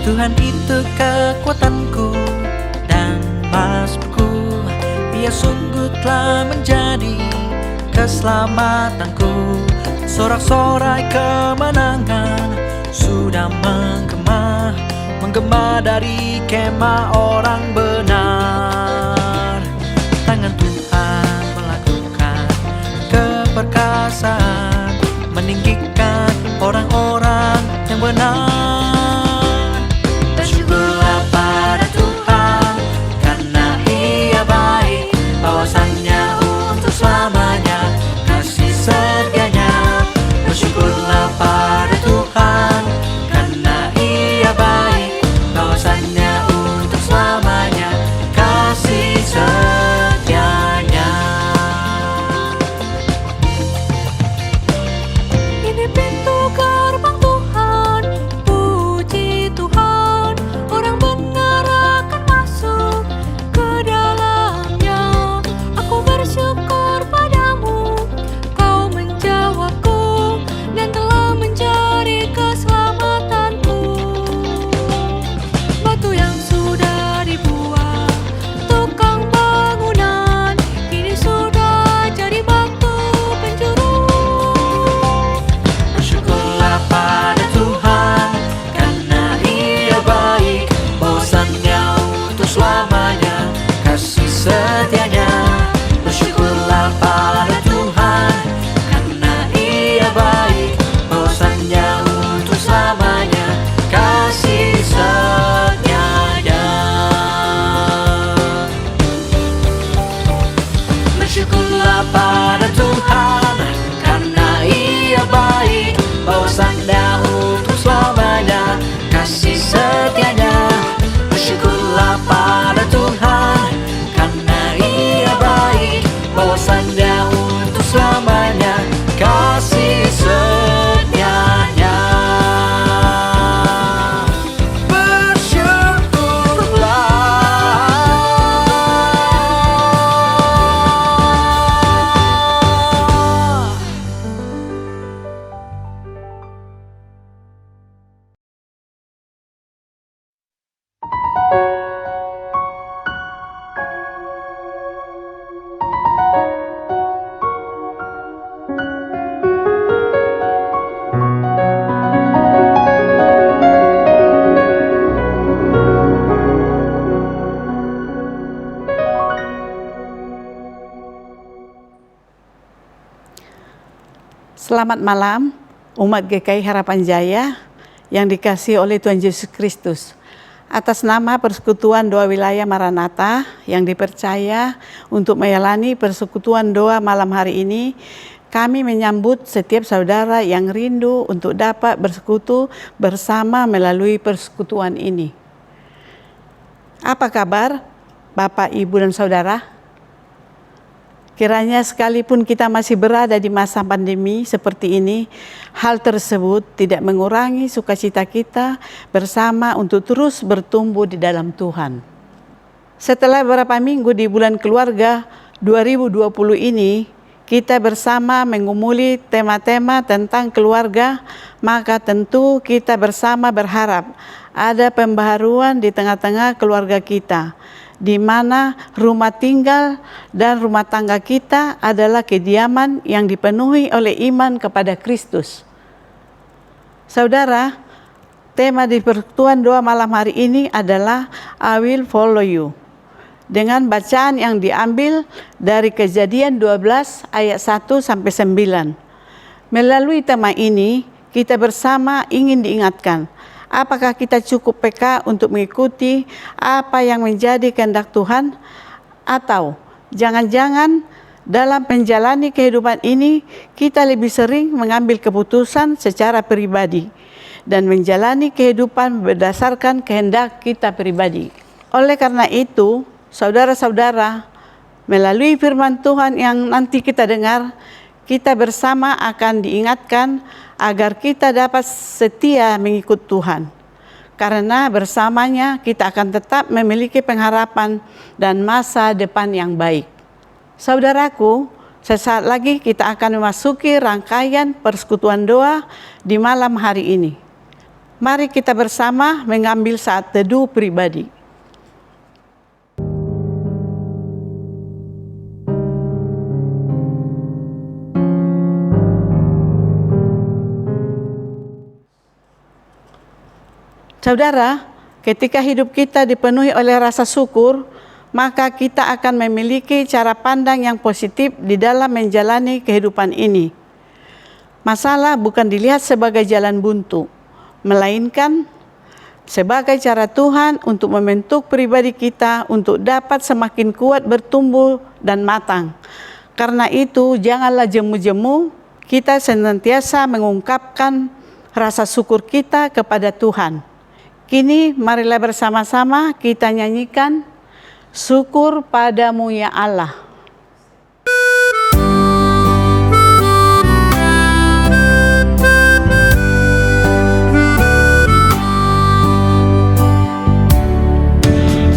Tuhan itu kekuatanku dan masku, Dia sungguh telah menjadi keselamatanku. Sorak-sorai kemenangan sudah menggema dari kemah orang benar. Tangan Tuhan melakukan keperkasaan, meninggikan orang-orang yang benar. Bersyukurlah pada Tuhan, karena Ia baik, bahwasannya untuk selamanya kasih setianya. Bersyukurlah pada Tuhan, karena Ia baik, bahwasannya untuk selamanya kasih setianya. Ini pintu gerbang Tuhan, puji Tuhan, orang benar akan masuk ke dalamnya. Aku bersyukur padamu, kau menjawabku dan telah menjadi keselamatanku. Batu yang sudah dibuat tukang bangunan, kini sudah jadi batu penjuru. Bersyukurlah pada Tuhan, karena Ia baik, bahwasannya untuk selamanya kasih setianya. Bersyukurlah pada Tuhan, karena Ia baik, bahwasannya untuk selamanya kasih setianya. Bersyukurlah pada Tuhan, karena Ia baik, bahwasannya untuk selamanya kasih setianya. Bersyukurlah pada Tuhan, karena Ia baik, bahwasannya untuk selamanya kasih setianya. Bersyukurlah. Selamat malam, umat GKI Harapan Jaya yang dikasihi oleh Tuhan Yesus Kristus. Atas nama Persekutuan Doa Wilayah Maranatha yang dipercaya untuk melayani persekutuan doa malam hari ini, kami menyambut setiap saudara yang rindu untuk dapat bersekutu bersama melalui persekutuan ini. Apa kabar Bapak, Ibu, dan Saudara? Kiranya sekalipun kita masih berada di masa pandemi seperti ini, hal tersebut tidak mengurangi sukacita kita bersama untuk terus bertumbuh di dalam Tuhan. Setelah beberapa minggu di bulan keluarga 2020 ini, kita bersama mengumuli tema-tema tentang keluarga, maka tentu kita bersama berharap ada pembaharuan di tengah-tengah keluarga kita, di mana rumah tinggal dan rumah tangga kita adalah kediaman yang dipenuhi oleh iman kepada Kristus. Saudara, tema di persekutuan doa malam hari ini adalah I will follow you, dengan bacaan yang diambil dari Kejadian 12 ayat 1-9. Melalui tema ini, kita bersama ingin diingatkan, apakah kita cukup peka untuk mengikuti apa yang menjadi kehendak Tuhan? Atau jangan-jangan dalam menjalani kehidupan ini kita lebih sering mengambil keputusan secara pribadi dan menjalani kehidupan berdasarkan kehendak kita pribadi. Oleh karena itu, saudara-saudara, melalui firman Tuhan yang nanti kita dengar, kita bersama akan diingatkan agar kita dapat setia mengikut Tuhan. Karena bersamanya kita akan tetap memiliki pengharapan dan masa depan yang baik. Saudaraku, sesaat lagi kita akan memasuki rangkaian persekutuan doa di malam hari ini. Mari kita bersama mengambil saat teduh pribadi. Saudara, ketika hidup kita dipenuhi oleh rasa syukur, maka kita akan memiliki cara pandang yang positif di dalam menjalani kehidupan ini. Masalah bukan dilihat sebagai jalan buntu, melainkan sebagai cara Tuhan untuk membentuk pribadi kita untuk dapat semakin kuat bertumbuh dan matang. Karena itu, janganlah jemu-jemu, kita senantiasa mengungkapkan rasa syukur kita kepada Tuhan. Kini marilah bersama-sama kita nyanyikan Syukur Padamu ya Allah.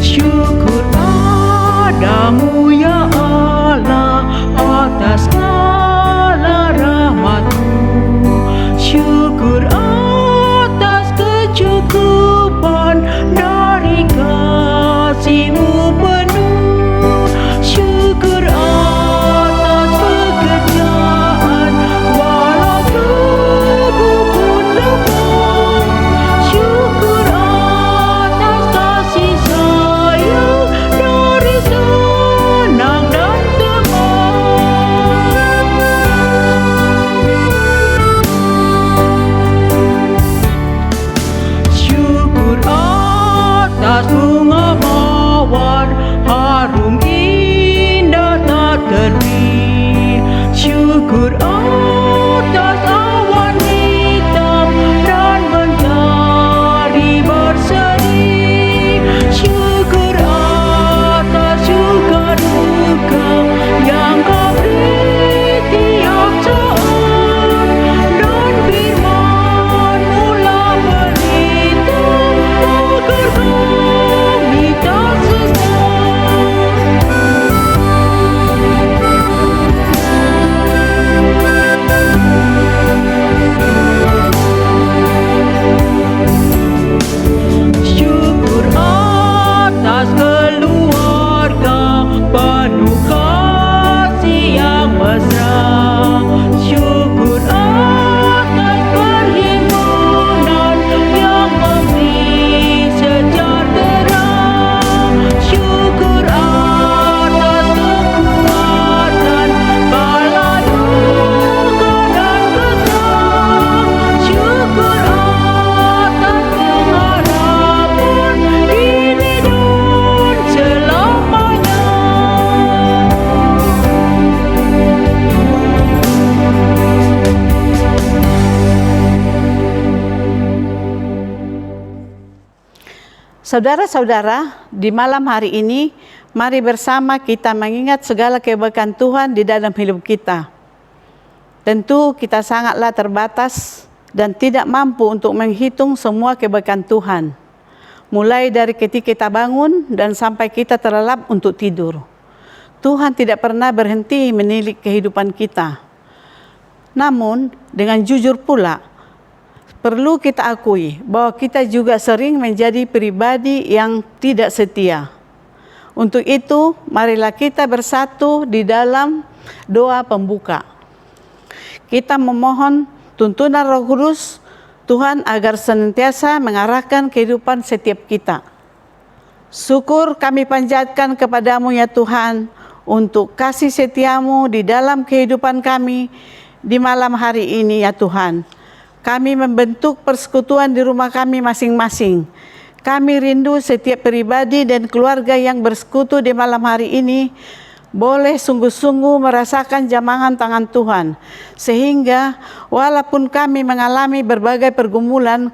Syukur padamu ya Allah atas segala rahmat-Mu. Syukur atas kecukupan dari kasih-Mu penuh. Syukur atas pekerjaan walau tubuh pun lemah. Syukur atas kasih sayang dari senang dan teman. Syukur atas bunga mawar harum indah tak terbit. Syukur atas awan hitam dan mentari berseri. Syukur atas suka duka yang Kau beri tiap saat, dan firman-Mu lah berita agar kami tak Syukur atas keluarga penuh kasih yang mesra. Syukur atas perhimpunan yang memberi sejahtera. Syukur atas kekuatan kala duka dan kesal. Syukur atas pengharapan kini dan selamanya. Saudara-saudara, di malam hari ini, mari bersama kita mengingat segala kebaikan Tuhan di dalam hidup kita. Tentu kita sangatlah terbatas dan tidak mampu untuk menghitung semua kebaikan Tuhan. Mulai dari ketika kita bangun dan sampai kita terlelap untuk tidur. Tuhan tidak pernah berhenti menilik kehidupan kita. Namun, dengan jujur pula, perlu kita akui bahwa kita juga sering menjadi pribadi yang tidak setia. Untuk itu, marilah kita bersatu di dalam doa pembuka. Kita memohon tuntunan Roh Kudus Tuhan agar senantiasa mengarahkan kehidupan setiap kita. Syukur kami panjatkan kepadamu ya Tuhan untuk kasih setiamu di dalam kehidupan kami di malam hari ini ya Tuhan. Kami membentuk persekutuan di rumah kami masing-masing. Kami rindu setiap pribadi dan keluarga yang bersekutu di malam hari ini boleh sungguh-sungguh merasakan jamahan tangan Tuhan. Sehingga walaupun kami mengalami berbagai pergumulan,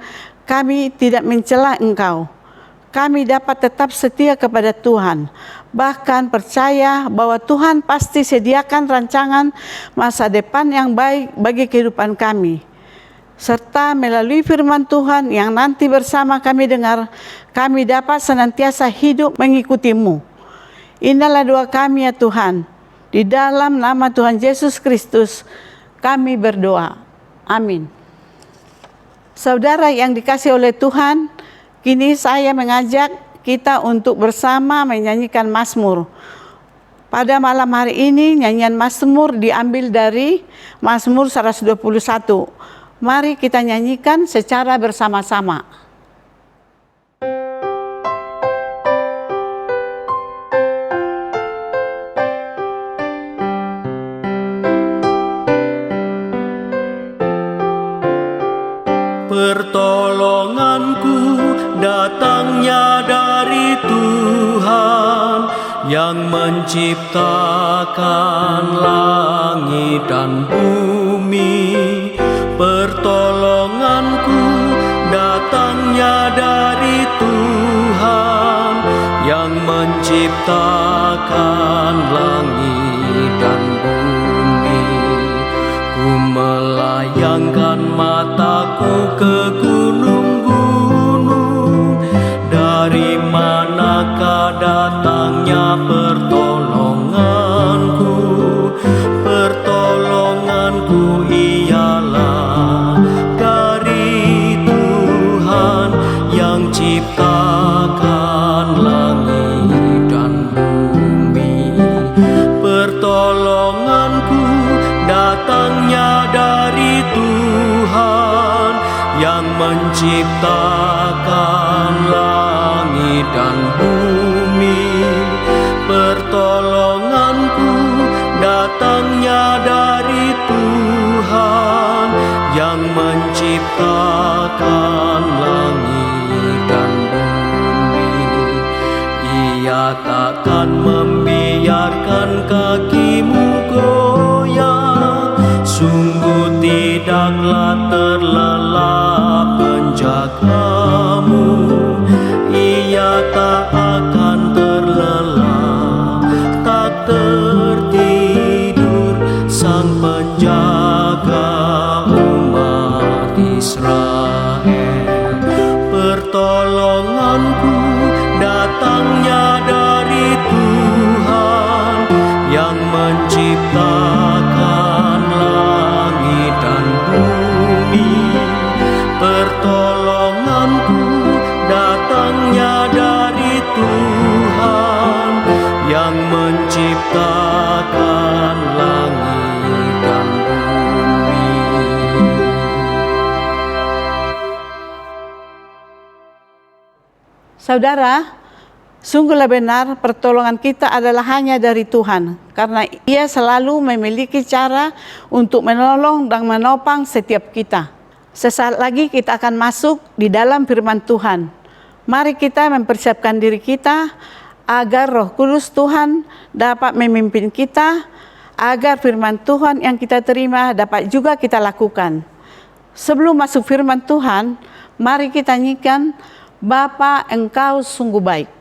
kami tidak mencela Engkau. Kami dapat tetap setia kepada Tuhan. Bahkan percaya bahwa Tuhan pasti sediakan rancangan masa depan yang baik bagi kehidupan kami. Serta melalui firman Tuhan yang nanti bersama kami dengar, kami dapat senantiasa hidup mengikuti-Mu. Inilah doa kami ya Tuhan. Di dalam nama Tuhan Yesus Kristus kami berdoa. Amin. Saudara yang dikasihi oleh Tuhan, kini saya mengajak kita untuk bersama menyanyikan Mazmur. Pada malam hari ini nyanyian Mazmur diambil dari Mazmur 121. Mari kita nyanyikan secara bersama-sama. Pertolonganku datangnya dari Tuhan yang menciptakan langit dan bumi. Pertolonganku datangnya dari Tuhan yang menciptakan langit dan bumi. Ku melayangkan mataku ke gunung-gunung, dari manakah datangnya pertolonganku? Pertolonganku ialah dari Tuhan yang ciptakan langit dan bumi. Pertolonganku datangnya dari Tuhan yang menciptakan langit dan bumi. Pertolonganku datangnya dari Tuhan yang menciptakan langit dan bumi. Ia takkan membiarkan kakimu goyah, sungguh tidaklah terlelap penjagamu. Ia tak akan terlelap, tak tertidur, sang penjaga umat Israel. Pertolonganku datangnya dari Tuhan yang menciptakan langit dan bumi. Pertolonganku datangnya dari Tuhan yang menciptakan langit dan bumi. Saudara, sungguhlah benar pertolongan kita adalah hanya dari Tuhan, karena Ia selalu memiliki cara untuk menolong dan menopang setiap kita. Sesaat lagi kita akan masuk di dalam firman Tuhan. Mari kita mempersiapkan diri kita agar Roh Kudus Tuhan dapat memimpin kita, agar firman Tuhan yang kita terima dapat juga kita lakukan. Sebelum masuk firman Tuhan, mari kita nyanyikan Bapa, Engkau sungguh baik.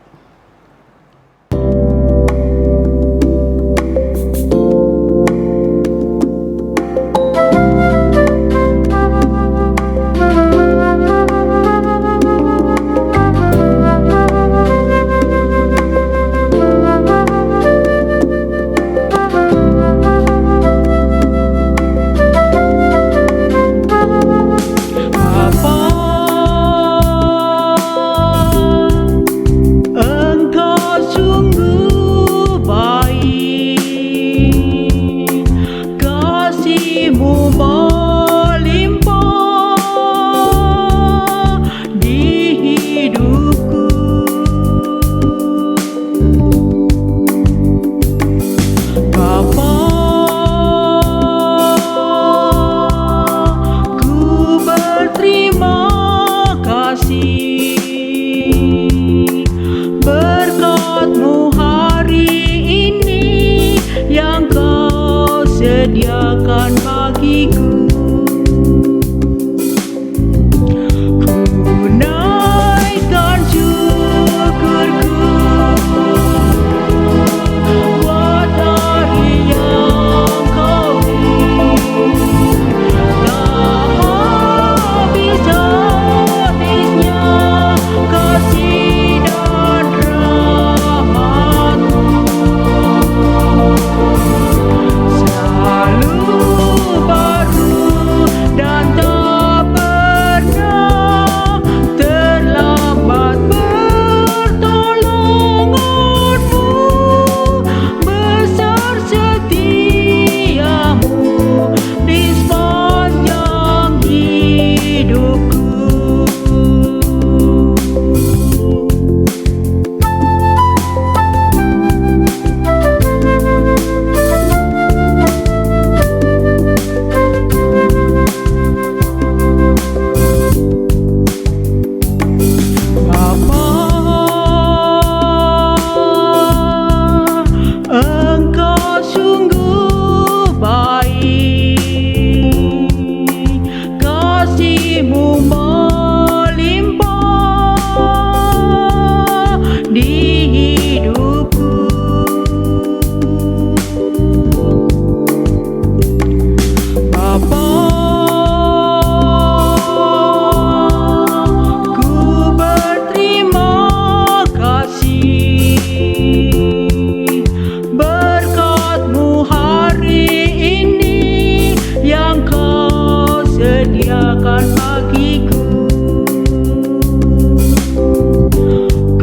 bagiku.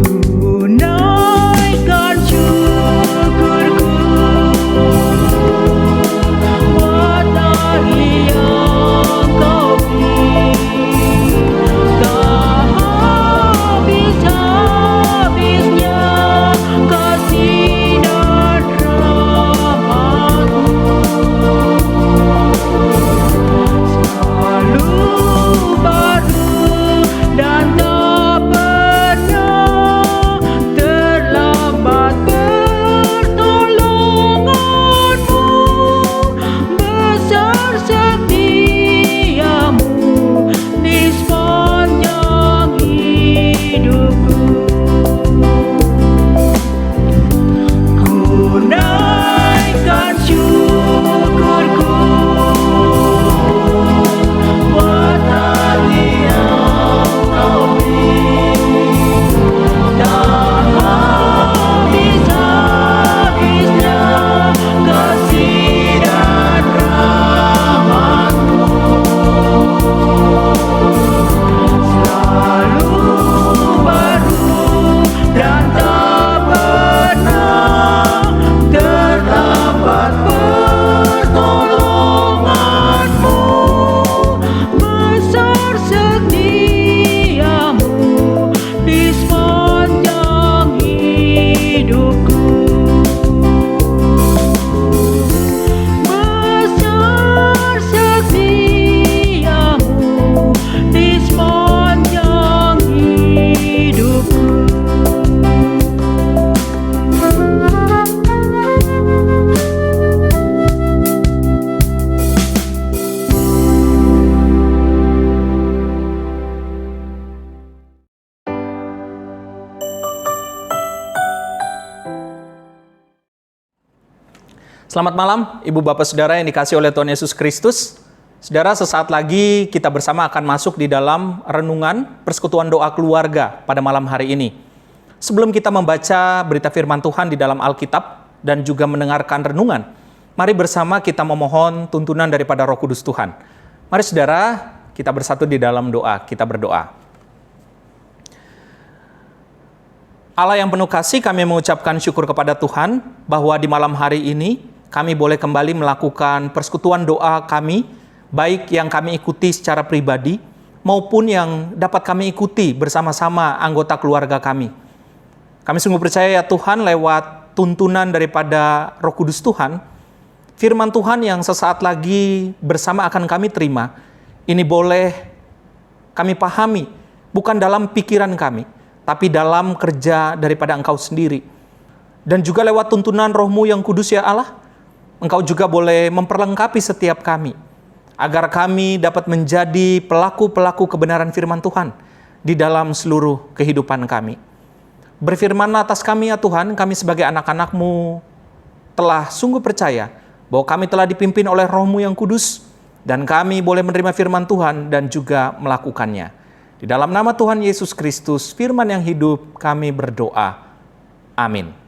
Ku naikkan syukurku buat hari yang Kau beri. Tak habis-habisnya kasih dan rahmat-Mu. Selalu baru dan tak pernah terlambat pertolongan-Mu. Besar setia-Mu di sepanjang hidupku. Ku naikkan syukurku buat hari yang Kau beri. Tak habis-habisnya kasih dan rahmat-Mu. Selalu baru dan tak pernah terlambat pertolongan-Mu. Besar setia-Mu di sepanjang hidupku. Besar setia-Mu di sepanjang hidupku. Selamat malam, Ibu Bapak Saudara yang dikasihi oleh Tuhan Yesus Kristus. Saudara, sesaat lagi kita bersama akan masuk di dalam renungan persekutuan doa keluarga pada malam hari ini. Sebelum kita membaca berita firman Tuhan di dalam Alkitab dan juga mendengarkan renungan, mari bersama kita memohon tuntunan daripada Roh Kudus Tuhan. Mari saudara, kita bersatu di dalam doa, kita berdoa. Allah yang penuh kasih, kami mengucapkan syukur kepada Tuhan bahwa di malam hari ini kami boleh kembali melakukan persekutuan doa kami, baik yang kami ikuti secara pribadi maupun yang dapat kami ikuti bersama-sama anggota keluarga kami. Kami sungguh percaya ya Tuhan, lewat tuntunan daripada Roh Kudus Tuhan, firman Tuhan yang sesaat lagi bersama akan kami terima, ini boleh kami pahami bukan dalam pikiran kami, tapi dalam kerja daripada Engkau sendiri. Dan juga lewat tuntunan Roh-Mu yang kudus ya Allah, Engkau juga boleh memperlengkapi setiap kami, agar kami dapat menjadi pelaku-pelaku kebenaran firman Tuhan di dalam seluruh kehidupan kami. Berfirmanlah atas kami ya Tuhan, kami sebagai anak-anak-Mu telah sungguh percaya bahwa kami telah dipimpin oleh Roh-Mu yang kudus, dan kami boleh menerima firman Tuhan dan juga melakukannya. Di dalam nama Tuhan Yesus Kristus, firman yang hidup, kami berdoa. Amin.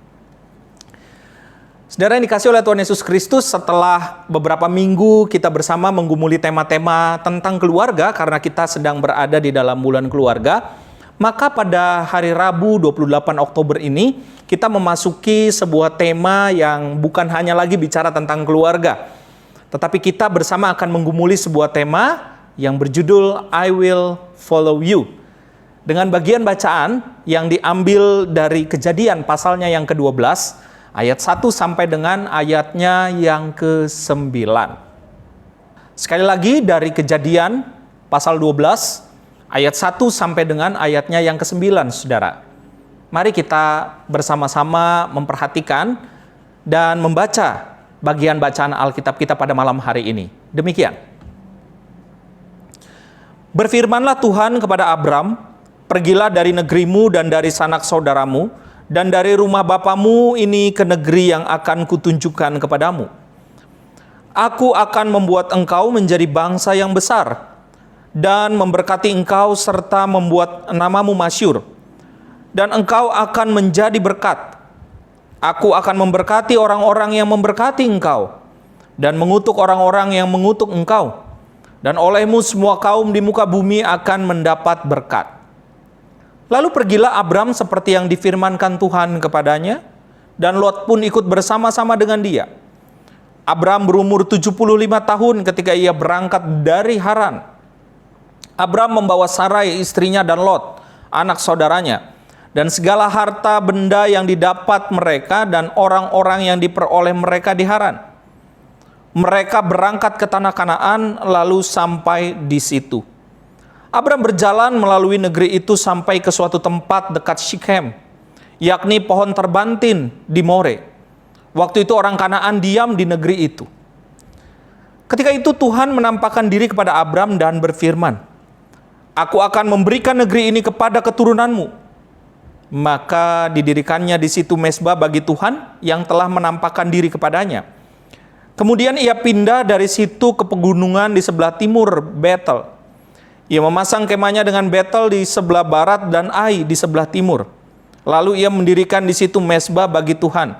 Saudara yang dikasihi oleh Tuhan Yesus Kristus, setelah beberapa minggu kita bersama menggumuli tema-tema tentang keluarga, karena kita sedang berada di dalam bulan keluarga, maka pada hari Rabu 28 Oktober ini, kita memasuki sebuah tema yang bukan hanya lagi bicara tentang keluarga, tetapi kita bersama akan menggumuli sebuah tema yang berjudul I Will Follow You. Dengan bagian bacaan yang diambil dari Kejadian pasalnya yang ke-12, ayat 1 sampai dengan ayatnya yang ke-9. Sekali lagi dari Kejadian pasal 12, ayat 1 sampai dengan ayatnya yang ke-9, saudara. Mari kita bersama-sama memperhatikan dan membaca bagian bacaan Alkitab kita pada malam hari ini. Demikian. Berfirmanlah Tuhan kepada Abram, pergilah dari negerimu dan dari sanak saudaramu, dan dari rumah bapamu ini ke negeri yang akan kutunjukkan kepadamu. Aku akan membuat engkau menjadi bangsa yang besar, dan memberkati engkau serta membuat namamu masyhur, dan engkau akan menjadi berkat. Aku akan memberkati orang-orang yang memberkati engkau, dan mengutuk orang-orang yang mengutuk engkau. dan olehmu semua kaum di muka bumi akan mendapat berkat. Lalu pergilah Abram seperti yang difirmankan Tuhan kepadanya, dan Lot pun ikut bersama-sama dengan dia. Abram berumur 75 tahun ketika ia berangkat dari Haran. Abram membawa Sarai istrinya dan Lot, anak saudaranya, dan segala harta benda yang didapat mereka dan orang-orang yang diperoleh mereka di Haran. Mereka berangkat ke tanah Kanaan lalu sampai di situ. Abram berjalan melalui negeri itu sampai ke suatu tempat dekat Shikhem, yakni pohon terbantin di More. Waktu itu orang Kanaan diam di negeri itu. Ketika itu Tuhan menampakkan diri kepada Abram dan berfirman, "Aku akan memberikan negeri ini kepada keturunanmu." Maka didirikannya di situ mezbah bagi Tuhan yang telah menampakkan diri kepadanya. Kemudian ia pindah dari situ ke pegunungan di sebelah timur Betel. Ia memasang kemahnya dengan Betel di sebelah barat dan Ai di sebelah timur. Lalu ia mendirikan di situ mezbah bagi Tuhan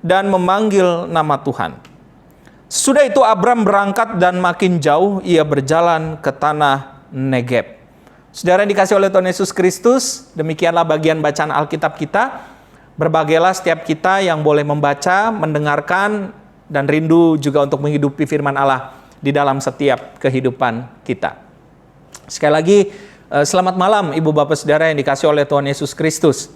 dan memanggil nama Tuhan. Sudah itu Abram berangkat dan makin jauh ia berjalan ke tanah Negeb. Saudara yang dikasih oleh Tuhan Yesus Kristus, demikianlah bagian bacaan Alkitab kita. Berbahagialah setiap kita yang boleh membaca, mendengarkan, dan rindu juga untuk menghidupi firman Allah di dalam setiap kehidupan kita. Sekali lagi, selamat malam Ibu Bapak Saudara yang dikasih oleh Tuhan Yesus Kristus.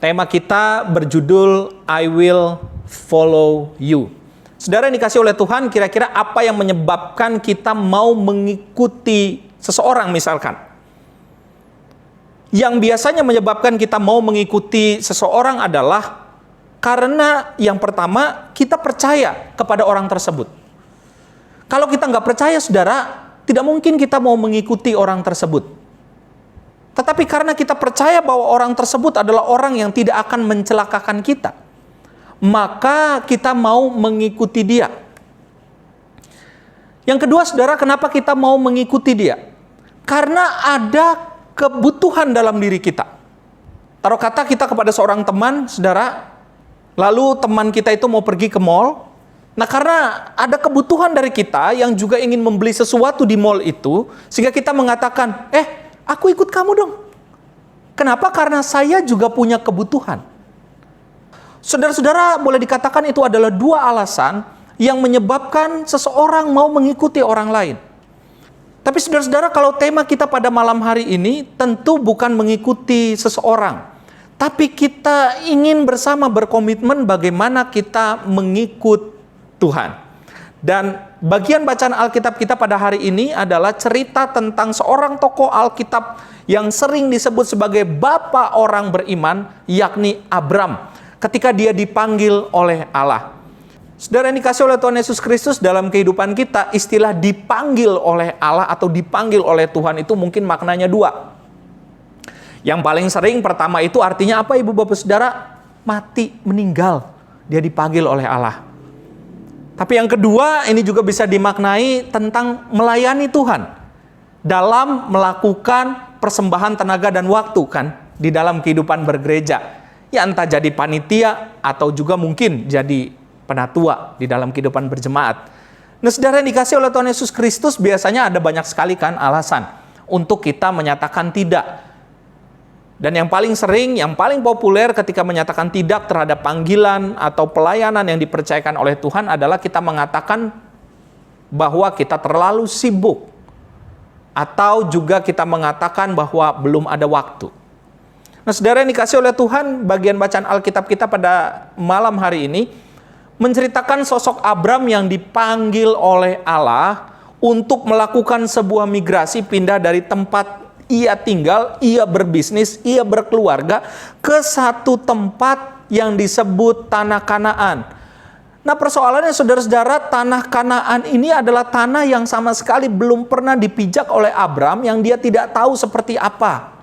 Tema kita berjudul I Will Follow You. Saudara yang dikasih oleh Tuhan, kira-kira apa yang menyebabkan kita mau mengikuti seseorang misalkan? Yang biasanya menyebabkan kita mau mengikuti seseorang adalah karena yang pertama, kita percaya kepada orang tersebut. Kalau kita nggak percaya, saudara, tidak mungkin kita mau mengikuti orang tersebut. Tetapi karena kita percaya bahwa orang tersebut adalah orang yang tidak akan mencelakakan kita, maka kita mau mengikuti dia. Yang kedua, saudara, kenapa kita mau mengikuti dia? Karena ada kebutuhan dalam diri kita. Taruh kata kita kepada seorang teman, saudara, lalu teman kita itu mau pergi ke mall. Nah, karena ada kebutuhan dari kita yang juga ingin membeli sesuatu di mall itu, sehingga kita mengatakan, aku ikut kamu dong. Kenapa? Karena saya juga punya kebutuhan. Saudara-saudara, boleh dikatakan itu adalah dua alasan yang menyebabkan seseorang mau mengikuti orang lain. Tapi saudara-saudara, kalau tema kita pada malam hari ini tentu bukan mengikuti seseorang, tapi kita ingin bersama berkomitmen bagaimana kita mengikut Tuhan. Dan bagian bacaan Alkitab kita pada hari ini adalah cerita tentang seorang tokoh Alkitab yang sering disebut sebagai bapa orang beriman, yakni Abram, ketika dia dipanggil oleh Allah. Saudara yang dikasih oleh Tuhan Yesus Kristus, dalam kehidupan kita, istilah dipanggil oleh Allah atau dipanggil oleh Tuhan itu mungkin maknanya dua. Yang paling sering pertama itu artinya apa, Ibu Bapak Saudara? Mati, meninggal. Dia dipanggil oleh Allah. Tapi yang kedua, ini juga bisa dimaknai tentang melayani Tuhan dalam melakukan persembahan tenaga dan waktu kan di dalam kehidupan bergereja. Ya entah jadi panitia atau juga mungkin jadi penatua di dalam kehidupan berjemaat. Nah, saudara yang dikasih oleh Tuhan Yesus Kristus, biasanya ada banyak sekali kan alasan untuk kita menyatakan tidak. Dan yang paling sering, yang paling populer ketika menyatakan tidak terhadap panggilan atau pelayanan yang dipercayakan oleh Tuhan adalah kita mengatakan bahwa kita terlalu sibuk. Atau juga kita mengatakan bahwa belum ada waktu. Nah, saudara yang dikasih oleh Tuhan, bagian bacaan Alkitab kita pada malam hari ini menceritakan sosok Abram yang dipanggil oleh Allah untuk melakukan sebuah migrasi, pindah dari tempat ia tinggal, ia berbisnis, ia berkeluarga ke satu tempat yang disebut tanah Kanaan. Nah, persoalannya saudara-saudara, tanah Kanaan ini adalah tanah yang sama sekali belum pernah dipijak oleh Abram, yang dia tidak tahu seperti apa.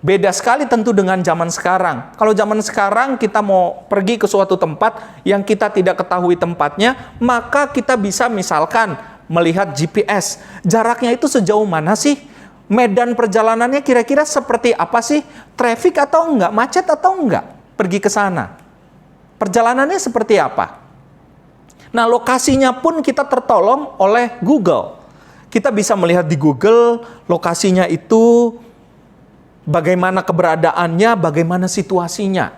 Beda sekali tentu dengan zaman sekarang. Kalau zaman sekarang kita mau pergi ke suatu tempat yang kita tidak ketahui tempatnya, maka kita bisa misalkan melihat GPS. Jaraknya itu sejauh mana sih? Medan perjalanannya kira-kira seperti apa sih? Traffic atau enggak? Macet atau enggak? Pergi ke sana. Perjalanannya seperti apa? Nah, lokasinya pun kita tertolong oleh Google. Kita bisa melihat di Google lokasinya itu, bagaimana keberadaannya, bagaimana situasinya.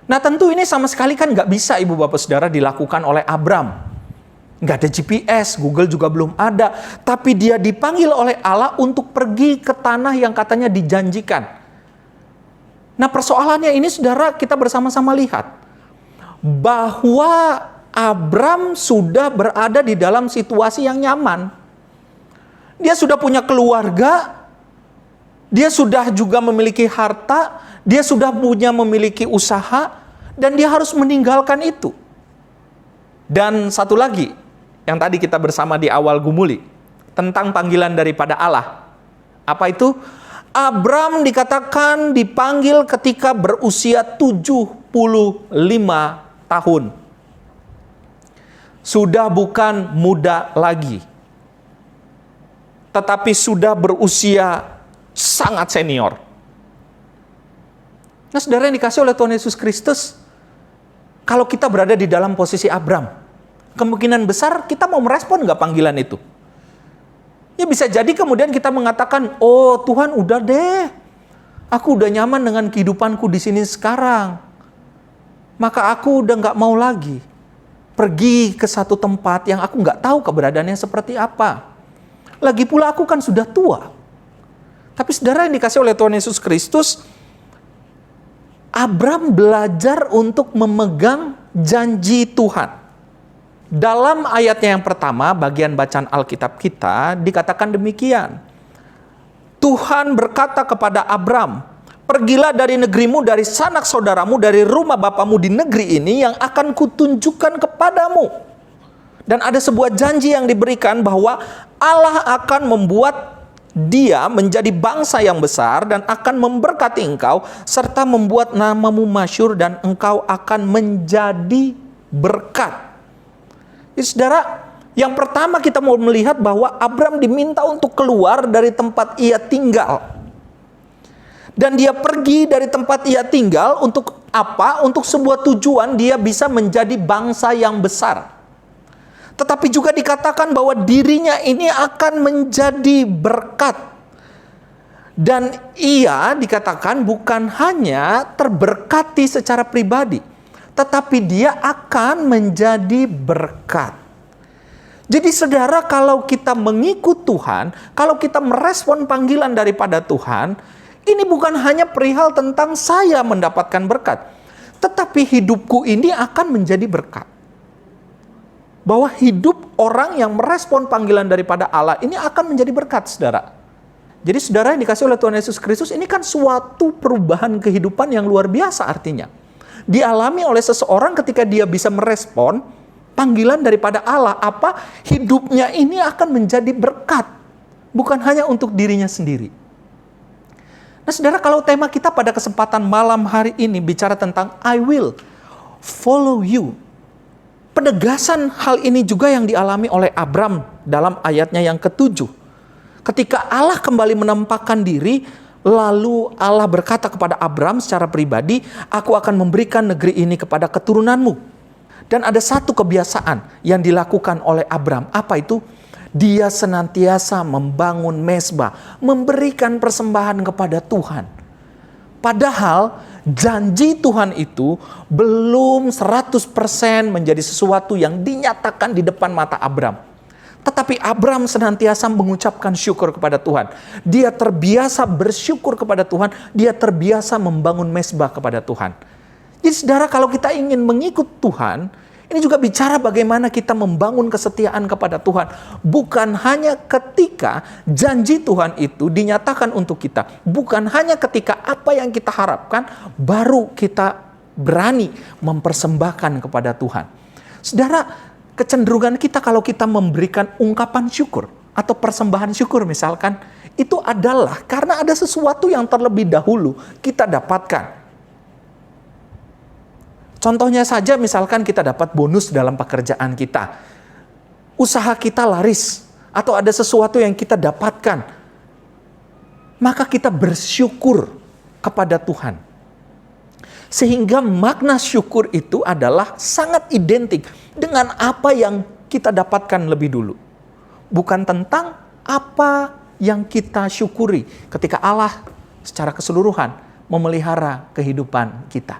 Nah tentu ini sama sekali kan nggak bisa Ibu Bapak Saudara dilakukan oleh Abram. Nggak ada GPS, Google juga belum ada. Tapi dia dipanggil oleh Allah untuk pergi ke tanah yang katanya dijanjikan. Nah persoalannya ini saudara, kita bersama-sama lihat. Bahwa Abram sudah berada di dalam situasi yang nyaman. Dia sudah punya keluarga, dia sudah juga memiliki harta, dia sudah memiliki usaha, dan dia harus meninggalkan itu. Dan satu lagi, yang tadi kita bersama di awal gumuli, tentang panggilan daripada Allah. Apa itu? Abram dikatakan dipanggil ketika berusia 75 tahun. Sudah bukan muda lagi, tetapi sudah berusia sangat senior. Nah saudara yang dikasih oleh Tuhan Yesus Kristus, kalau kita berada di dalam posisi Abram, kemungkinan besar kita mau merespon nggak panggilan itu? Ya bisa jadi kemudian kita mengatakan, oh Tuhan udah deh, aku udah nyaman dengan kehidupanku di sini sekarang, maka aku udah nggak mau lagi pergi ke satu tempat yang aku nggak tahu keberadaannya seperti apa. Lagi pula aku kan sudah tua. Tapi saudara yang dikasih oleh Tuhan Yesus Kristus, Abram belajar untuk memegang janji Tuhan. Dalam ayatnya yang pertama, bagian bacaan Alkitab kita, dikatakan demikian. Tuhan berkata kepada Abram, pergilah dari negerimu, dari sanak saudaramu, dari rumah bapamu di negeri ini yang akan kutunjukkan kepadamu. Dan ada sebuah janji yang diberikan bahwa Allah akan membuat dia menjadi bangsa yang besar dan akan memberkati engkau, serta membuat namamu masyhur dan engkau akan menjadi berkat. Saudara, yang pertama kita mau melihat bahwa Abram diminta untuk keluar dari tempat ia tinggal. Dan dia pergi dari tempat ia tinggal untuk apa? Untuk sebuah tujuan, dia bisa menjadi bangsa yang besar. Tetapi juga dikatakan bahwa dirinya ini akan menjadi berkat. Dan ia dikatakan bukan hanya terberkati secara pribadi, tetapi dia akan menjadi berkat. Jadi saudara, kalau kita mengikut Tuhan, kalau kita merespon panggilan daripada Tuhan, ini bukan hanya perihal tentang saya mendapatkan berkat, tetapi hidupku ini akan menjadi berkat. Bahwa hidup orang yang merespon panggilan daripada Allah ini akan menjadi berkat, saudara. Jadi saudara yang dikasih oleh Tuhan Yesus Kristus, ini kan suatu perubahan kehidupan yang luar biasa artinya. Dialami oleh seseorang ketika dia bisa merespon panggilan daripada Allah. Apa? Hidupnya ini akan menjadi berkat. Bukan hanya untuk dirinya sendiri. Nah saudara, kalau tema kita pada kesempatan malam hari ini bicara tentang I will follow you. Penegasan hal ini juga yang dialami oleh Abram dalam ayatnya yang ke-7. Ketika Allah kembali menampakkan diri, lalu Allah berkata kepada Abram secara pribadi, aku akan memberikan negeri ini kepada keturunanmu. Dan ada satu kebiasaan yang dilakukan oleh Abram. Apa itu? Dia senantiasa membangun mezbah, memberikan persembahan kepada Tuhan. Padahal janji Tuhan itu belum 100% menjadi sesuatu yang dinyatakan di depan mata Abram. Tetapi Abram senantiasa mengucapkan syukur kepada Tuhan. Dia terbiasa bersyukur kepada Tuhan. Dia terbiasa membangun mezbah kepada Tuhan. Jadi saudara, kalau kita ingin mengikut Tuhan, ini juga bicara bagaimana kita membangun kesetiaan kepada Tuhan. Bukan hanya ketika janji Tuhan itu dinyatakan untuk kita. Bukan hanya ketika apa yang kita harapkan, baru kita berani mempersembahkan kepada Tuhan. Saudara, kecenderungan kita kalau kita memberikan ungkapan syukur atau persembahan syukur misalkan, itu adalah karena ada sesuatu yang terlebih dahulu kita dapatkan. Contohnya saja misalkan kita dapat bonus dalam pekerjaan kita. Usaha kita laris atau ada sesuatu yang kita dapatkan. Maka kita bersyukur kepada Tuhan. Sehingga makna syukur itu adalah sangat identik dengan apa yang kita dapatkan lebih dulu. bukan tentang apa yang kita syukuri ketika Allah secara keseluruhan memelihara kehidupan kita.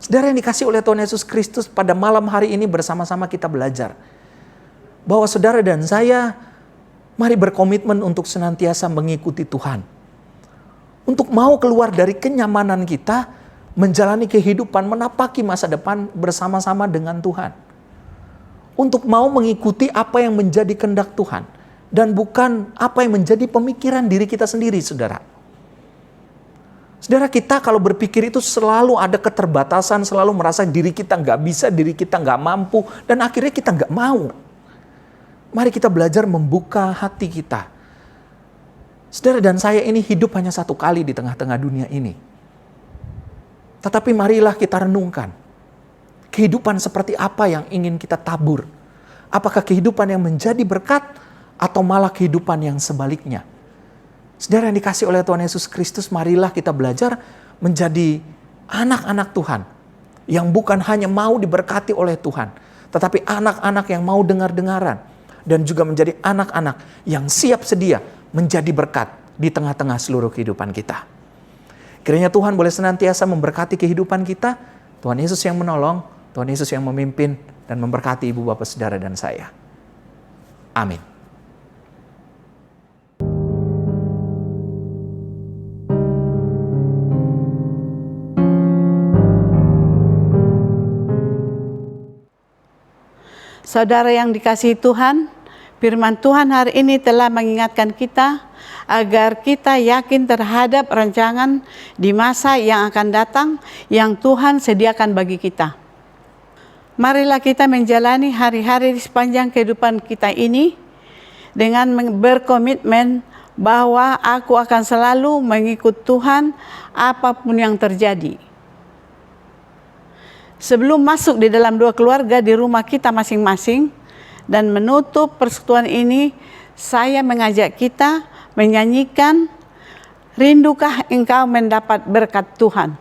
Saudara yang dikasih oleh Tuhan Yesus Kristus, pada malam hari ini bersama-sama kita belajar bahwa saudara dan saya mari berkomitmen untuk senantiasa mengikuti Tuhan. Untuk mau keluar dari kenyamanan kita, menjalani kehidupan, menapaki masa depan bersama-sama dengan Tuhan. Untuk mau mengikuti apa yang menjadi kehendak Tuhan dan bukan apa yang menjadi pemikiran diri kita sendiri, saudara. Saudara, kita kalau berpikir itu selalu ada keterbatasan, selalu merasa diri kita nggak bisa, diri kita nggak mampu, dan akhirnya kita nggak mau. Mari kita belajar membuka hati kita. Saudara dan saya ini hidup hanya satu kali di tengah-tengah dunia ini. Tetapi marilah kita renungkan, kehidupan seperti apa yang ingin kita tabur? Apakah kehidupan yang menjadi berkat atau malah kehidupan yang sebaliknya? Saudara yang dikasih oleh Tuhan Yesus Kristus, marilah kita belajar menjadi anak-anak Tuhan yang bukan hanya mau diberkati oleh Tuhan, tetapi anak-anak yang mau dengar-dengaran dan juga menjadi anak-anak yang siap sedia menjadi berkat di tengah-tengah seluruh kehidupan kita. Kiranya Tuhan boleh senantiasa memberkati kehidupan kita. Tuhan Yesus yang menolong, Tuhan Yesus yang memimpin dan memberkati ibu bapak saudara dan saya. Amin. Saudara yang dikasihi Tuhan, firman Tuhan hari ini telah mengingatkan kita agar kita yakin terhadap rancangan di masa yang akan datang yang Tuhan sediakan bagi kita. Marilah kita menjalani hari-hari di sepanjang kehidupan kita ini dengan berkomitmen bahwa aku akan selalu mengikut Tuhan apapun yang terjadi. Sebelum masuk di dalam dua keluarga di rumah kita masing-masing dan menutup persekutuan ini, saya mengajak kita menyanyikan "Rindukah engkau mendapat berkat Tuhan?"